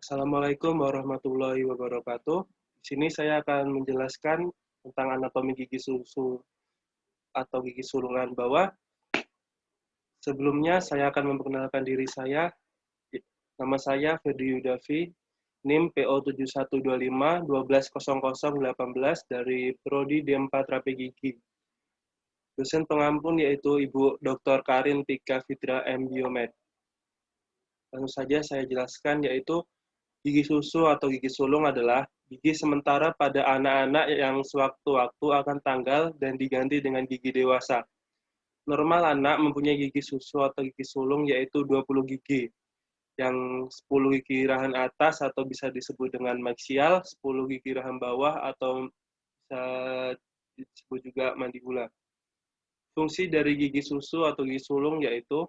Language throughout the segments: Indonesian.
Assalamualaikum warahmatullahi wabarakatuh. Di sini saya akan menjelaskan tentang anatomi gigi susu atau gigi sulungan bawah. Sebelumnya saya akan memperkenalkan diri saya. Nama saya Ferdi Yudafi, NIM PO 7125 dari Prodi D4 Terapi Gigi. Dosen pengampun yaitu Ibu Dr. Karin Tika Fitra M. Biomed. Langsung saja saya jelaskan yaitu gigi susu atau gigi sulung adalah gigi sementara pada anak-anak yang sewaktu-waktu akan tanggal dan diganti dengan gigi dewasa. Normal anak mempunyai gigi susu atau gigi sulung yaitu 20 gigi, yang 10 gigi rahang atas atau bisa disebut dengan maksial, 10 gigi rahang bawah atau bisa disebut juga mandibula. Fungsi dari gigi susu atau gigi sulung yaitu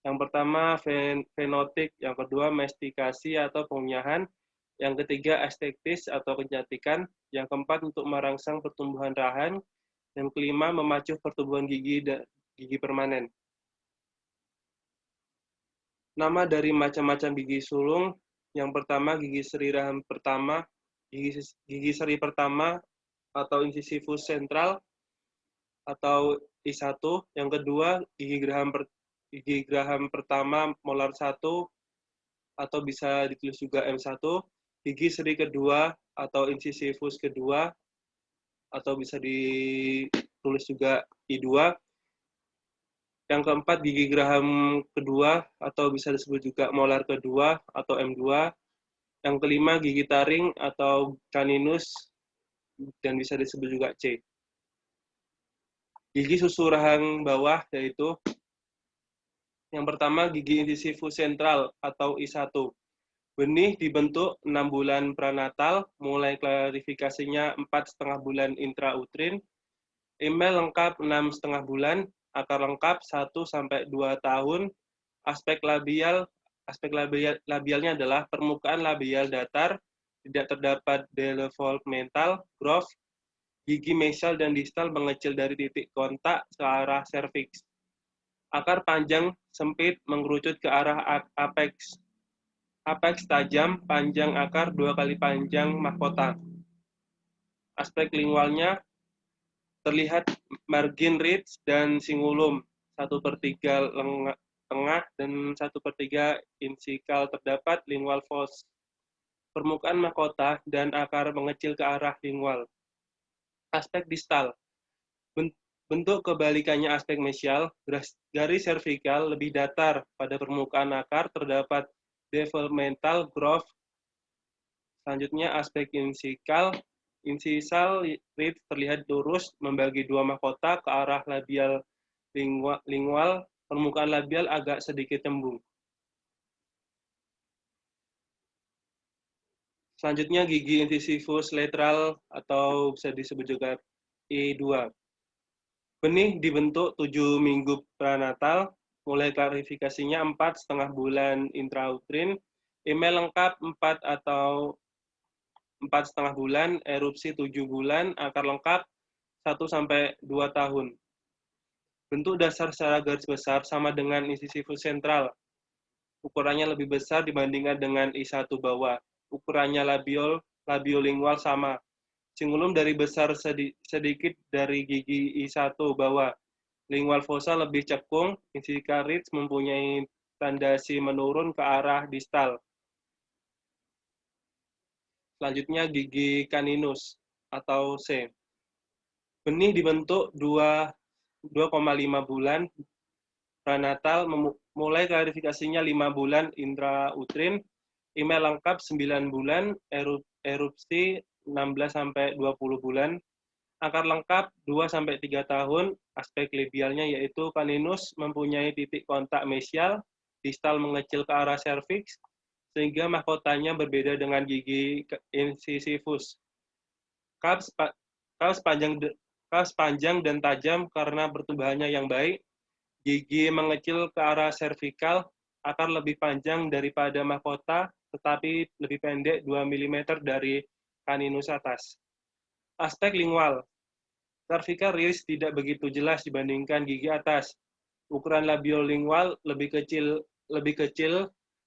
yang pertama fenotik, yang kedua mastikasi atau pengunyahan, yang ketiga estetis atau kecantikan, yang keempat untuk merangsang pertumbuhan rahang, yang kelima memacu pertumbuhan gigi permanen. Nama dari macam-macam gigi sulung, yang pertama gigi seri rahang pertama, gigi seri pertama atau incisivus sentral atau I1, yang kedua gigi geraham pertama molar 1 atau bisa ditulis juga M1, gigi seri kedua atau incisivus kedua atau bisa ditulis juga I2, yang keempat gigi geraham kedua atau bisa disebut juga molar kedua atau M2, yang kelima gigi taring atau caninus dan bisa disebut juga C. Gigi susu rahang bawah yaitu yang pertama gigi incisivus sentral atau I1. Benih dibentuk 6 bulan pranatal, mulai klarifikasinya 4,5 bulan intrautrin, email lengkap 6,5 bulan, akar lengkap 1-2 tahun, aspek labialnya adalah permukaan labial datar, tidak terdapat developmental growth, gigi mesial dan distal mengecil dari titik kontak ke arah serviks. Akar panjang sempit mengerucut ke arah apex. Apex tajam, panjang akar 2 kali panjang mahkota. Aspek lingualnya terlihat margin ridge dan cingulum 1/3 tengah dan 1/3 insikal terdapat lingual fossa. Permukaan mahkota dan akar mengecil ke arah lingual. Aspek distal. Bentuk kebalikannya aspek mesial, garis servikal lebih datar, pada permukaan akar terdapat developmental growth. Selanjutnya aspek incisal ridge terlihat lurus membagi 2 mahkota ke arah labial lingual, permukaan labial agak sedikit cembung. Selanjutnya gigi incisivus lateral atau bisa disebut juga I2. Benih dibentuk 7 minggu pranatal, mulai klarifikasinya 4,5 bulan intrautrin, email lengkap 4 atau 4,5 bulan, erupsi 7 bulan, akar lengkap 1-2 tahun. Bentuk dasar secara garis besar sama dengan incisivus sentral. Ukurannya lebih besar dibandingkan dengan I1 bawah. Ukurannya labiolingual sama. Cingulum dari besar sedikit dari gigi I1 bawah. Lingual fossa lebih cekung, incisal ridge mempunyai tendasi menurun ke arah distal. Selanjutnya gigi caninus atau C. Benih dibentuk 2,5 bulan pranatal, mulai klarifikasinya 5 bulan intrautrin, email lengkap 9 bulan, erupsi 16-20 bulan, akar lengkap 2-3 tahun, aspek labialnya yaitu caninus mempunyai titik kontak mesial, distal mengecil ke arah serviks, sehingga mahkotanya berbeda dengan gigi incisivus. Kaus panjang dan tajam karena pertumbuhannya yang baik, gigi mengecil ke arah servikal, akar lebih panjang daripada mahkota, tetapi lebih pendek 2 mm dari caninus atas. Aspek lingual. Cervical ridge tidak begitu jelas dibandingkan gigi atas. Ukuran labiolingual lebih kecil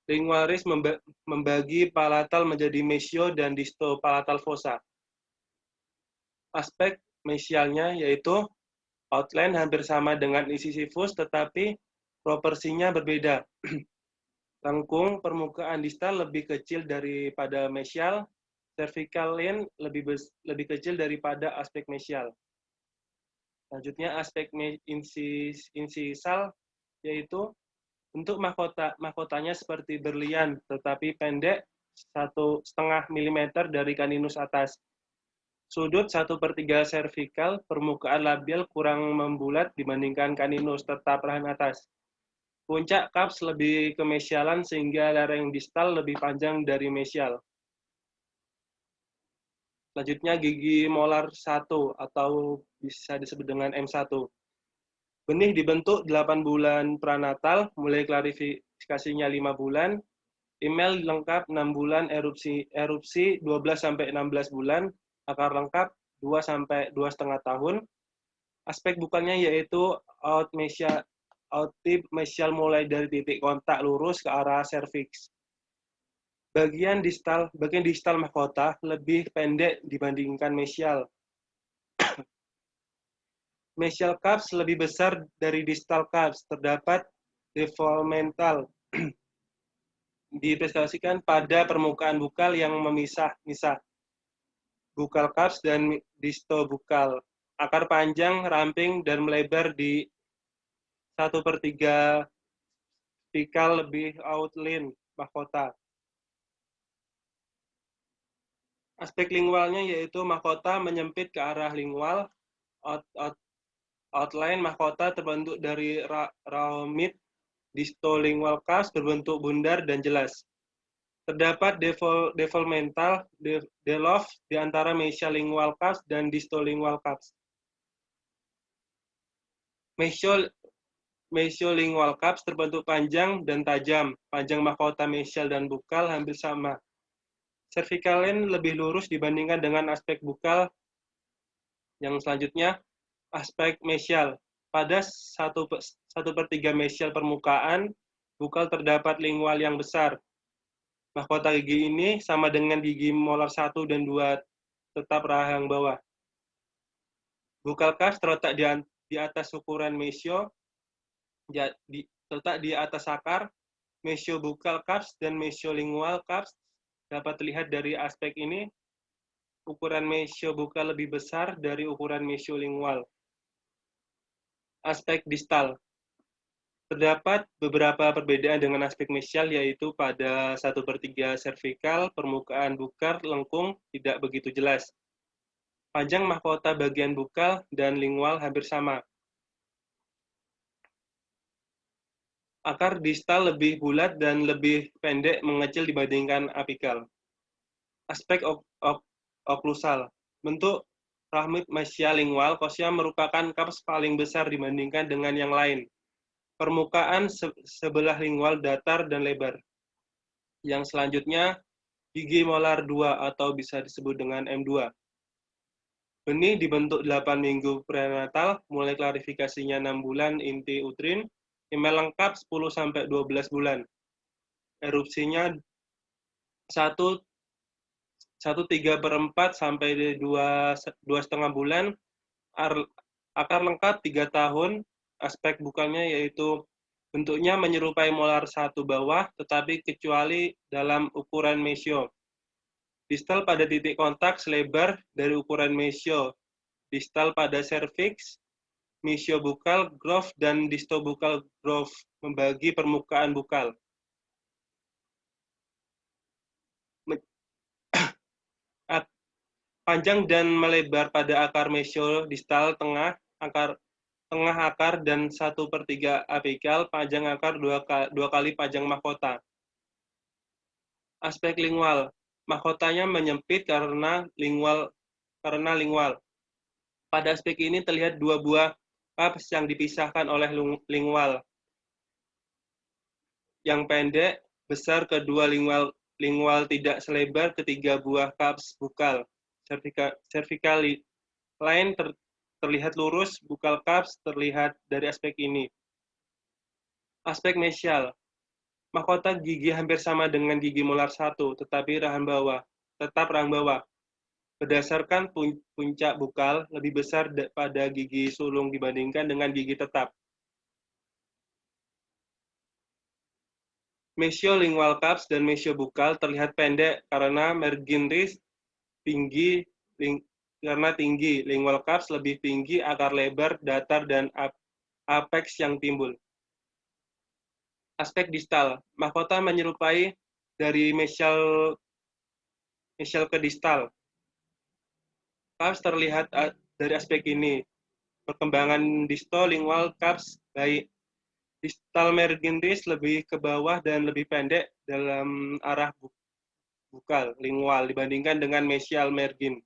Lingualis membagi palatal menjadi mesio dan distopalatal fossa. Aspek mesialnya yaitu outline hampir sama dengan incisivus, tetapi proporsinya berbeda. Lengkung permukaan distal lebih kecil daripada mesial, cervical line lebih kecil daripada aspek mesial. Selanjutnya aspek insisal yaitu bentuk mahkotanya seperti berlian, tetapi pendek 1,5 mm dari kaninus atas. Sudut 1/3 cervical, permukaan labial kurang membulat dibandingkan kaninus, tetap rahang atas. Puncak kaps lebih kemesialan sehingga lereng distal lebih panjang dari mesial. Selanjutnya gigi molar 1 atau bisa disebut dengan M1. Benih dibentuk 8 bulan pranatal, mulai klarifikasinya 5 bulan, email lengkap 6 bulan, erupsi 12-16 bulan, akar lengkap 2-2,5 tahun. Aspek bukannya yaitu outtip mesial mulai dari titik kontak lurus ke arah cervix. Bagian distal mahkota lebih pendek dibandingkan mesial. Mesial cups lebih besar dari distal cups. Terdapat developmental dipresentasikan pada permukaan bukal yang memisah-misah bukal cups dan distobukal. Akar panjang, ramping, dan melebar di 1/3 spikal lebih outline mahkota. Aspek lingualnya yaitu mahkota menyempit ke arah lingual, outline mahkota terbentuk dari rhomid, distolingual cups berbentuk bundar dan jelas. Terdapat developmental deloft di antara mesialingual cups dan distolingual cups. Mesiolingual cups terbentuk panjang dan tajam. Panjang mahkota mesial dan bukal hampir sama. Cervical line lebih lurus dibandingkan dengan aspek bukal. Yang selanjutnya, aspek mesial. Pada 1/3 mesial permukaan, bukal terdapat lingual yang besar. Mahkota gigi ini sama dengan gigi molar 1 dan 2 tetap rahang bawah. Bukal cups terletak di atas ukuran mesio, terletak di atas akar. Mesiobukal cups dan mesiolingual cups dapat terlihat dari aspek ini. Ukuran mesiobukal lebih besar dari ukuran mesiolingual. Aspek distal. Terdapat beberapa perbedaan dengan aspek mesial, yaitu pada 1/3 cervical, permukaan bukal lengkung tidak begitu jelas. Panjang mahkota bagian bukal dan lingual hampir sama. Akar distal lebih bulat dan lebih pendek mengecil dibandingkan apikal. Aspek oklusal. Bentuk rahmit mesialingual kosia merupakan cups paling besar dibandingkan dengan yang lain. Permukaan sebelah lingual datar dan lebar. Yang selanjutnya, gigi molar 2 atau bisa disebut dengan M2. Benih dibentuk 8 minggu prenatal, mulai klarifikasinya 6 bulan inti uterin, email lengkap 10-12 bulan. Erupsinya 1/3/4 sampai 2,5 bulan. Akar lengkap 3 tahun. Aspek bukalnya yaitu bentuknya menyerupai molar 1 bawah, tetapi kecuali dalam ukuran mesio. Distal pada titik kontak selebar dari ukuran mesio. Distal pada cervix, mesiobukal groove dan distobukal groove membagi permukaan bukal. Panjang dan melebar pada akar mesio distal tengah akar dan 1/3 apikal, panjang akar 2 kali panjang mahkota. Aspek lingual. Mahkotanya menyempit karena lingual. Pada aspek ini terlihat 2 buah cups yang dipisahkan oleh lingual. Yang pendek, besar kedua lingual tidak selebar ketiga buah cups bukal. Cervical line terlihat lurus, bukal cups terlihat dari aspek ini. Aspek mesial. Mahkota gigi hampir sama dengan gigi molar 1, tetapi tetap rahang bawah. Berdasarkan puncak bukal lebih besar pada gigi sulung dibandingkan dengan gigi tetap. Mesiolingual cups dan mesiobukal terlihat pendek karena margin tinggi, karena tinggi. Lingual cups lebih tinggi, akar lebar, datar, dan apex yang timbul. Aspek distal. Mahkota menyerupai dari mesial ke distal. Cups terlihat dari aspek ini. Perkembangan distolingual cups baik. Distal margin lebih ke bawah dan lebih pendek dalam arah bukal lingual dibandingkan dengan mesial margin.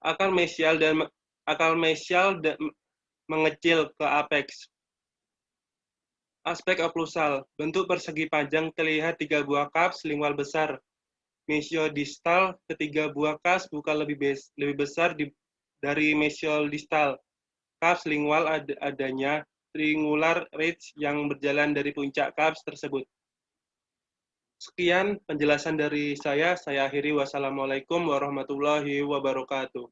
Akal mesial mengecil ke apex. Aspek oklusal. Bentuk persegi panjang terlihat 3 buah cups lingual besar. Mesiodistal ketiga buah cups bukal lebih besar dari mesiodistal. Cups lingual adanya triangular ridge yang berjalan dari puncak cups tersebut. Sekian penjelasan dari saya akhiri. Wassalamualaikum warahmatullahi wabarakatuh.